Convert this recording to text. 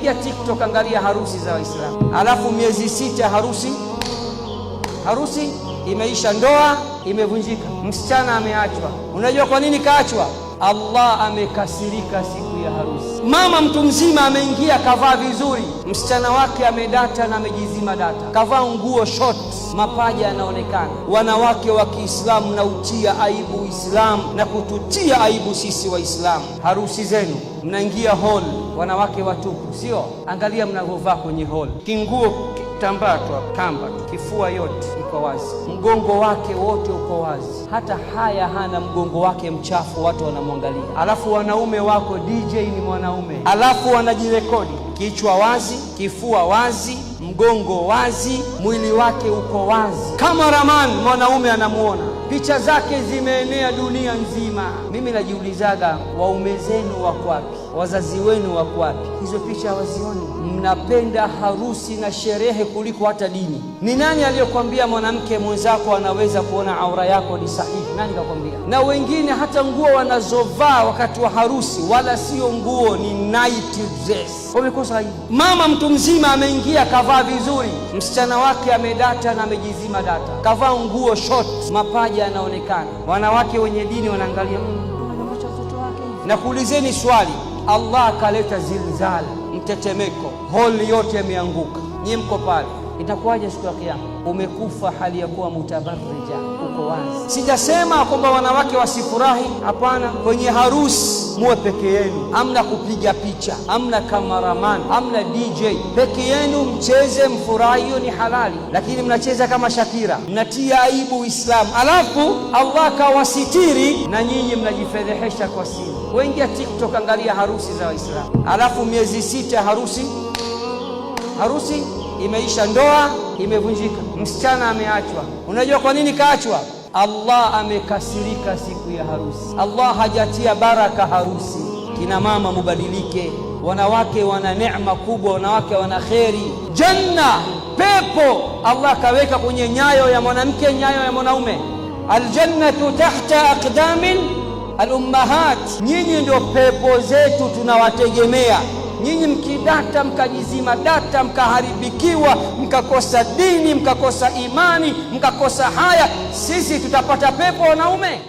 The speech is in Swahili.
Wengia TikTok, angalia harusi za Waislamu, alafu miezi 6 harusi imeisha, ndoa imevunjika, msichana ameachwa. Unajua kwa nini kaachwa? Allah amekasirika siku ya harusi. Mama mtu mzima ameingia, kavaa vizuri, msichana wake amedata na amejizima data, kavaa nguo short, mapaja yanaonekana. Wanawake wa Kiislamu na utia aibu Uislamu na kututia aibu sisi Waislamu. Harusi zenu mnaingia hall, wanawake watupu, sio? Angalia mnavyovaa kwenye hall, kinguo tambaa tu, kamba, kifua yote iko wazi, mgongo wake wote uko wazi, hata haya hana, mgongo wake mchafu, watu wanamwangalia. Alafu wanaume wako, DJ ni mwanaume, alafu wanajirekodi, kichwa wazi, kifua wazi, mgongo wazi, mwili wake uko wazi. Cameraman mwanaume anamuona, picha zake zimeenea dunia nzima. Mimi najiulizaga, waume zenu wako wapi? Wazazi wenu wako wapi? Hizo picha hawazioni. Mnapenda harusi na sherehe kuliko hata dini. Ni nani aliyokuambia mwanamke mwenzako anaweza kuona aura yako ni sahihi? Nani kakwambia? Na wengine hata nguo wanazovaa wakati wa harusi wala sio nguo, ni night dress. Wamekosa hivi. Mama mtu mzima ameingia, kavaa vizuri, msichana wake amedata na amejizima data, kavaa nguo short, mapaja yanaonekana. Wanawake wenye dini wanaangalia, na kuulizeni swali, Allah akaleta zilzal, mtetemeko, holi yote yameanguka, nyie mko pale, itakuwaje siku ya Kiyama? Umekufa hali ya kuwa mutabarrija, uko wazi. Sijasema kwamba wanawake wasifurahi, hapana. Kwenye harusi muwe peke yenu, amna kupiga picha, amna kameraman, amna DJ, peke yenu mcheze, mfurahi, hiyo ni halali. Lakini mnacheza kama Shakira, mnatia aibu Uislamu, alafu Allah kawasitiri na nyinyi mnajifedhehesha kwa siri. Wengia TikTok, angalia harusi za Waislamu, alafu miezi 6 harusi imeisha, ndoa imevunjika, msichana ameachwa. Unajua kwa nini kaachwa? Allah amekasirika siku ya harusi. Allah hajatia baraka harusi. Kina mama mubadilike, wanawake wana neema kubwa, wanawake wana kheri. Janna, pepo Allah kaweka kwenye nyayo ya mwanamke, nyayo ya mwanaume. Aljannatu tahta aqdamin alummahat. Nyinyi ndio pepo zetu, tunawategemea. Nyinyi mkidata, mkajizima data, mkaharibikiwa, mkakosa dini, mkakosa imani, mkakosa haya, sisi tutapata pepo wanaume?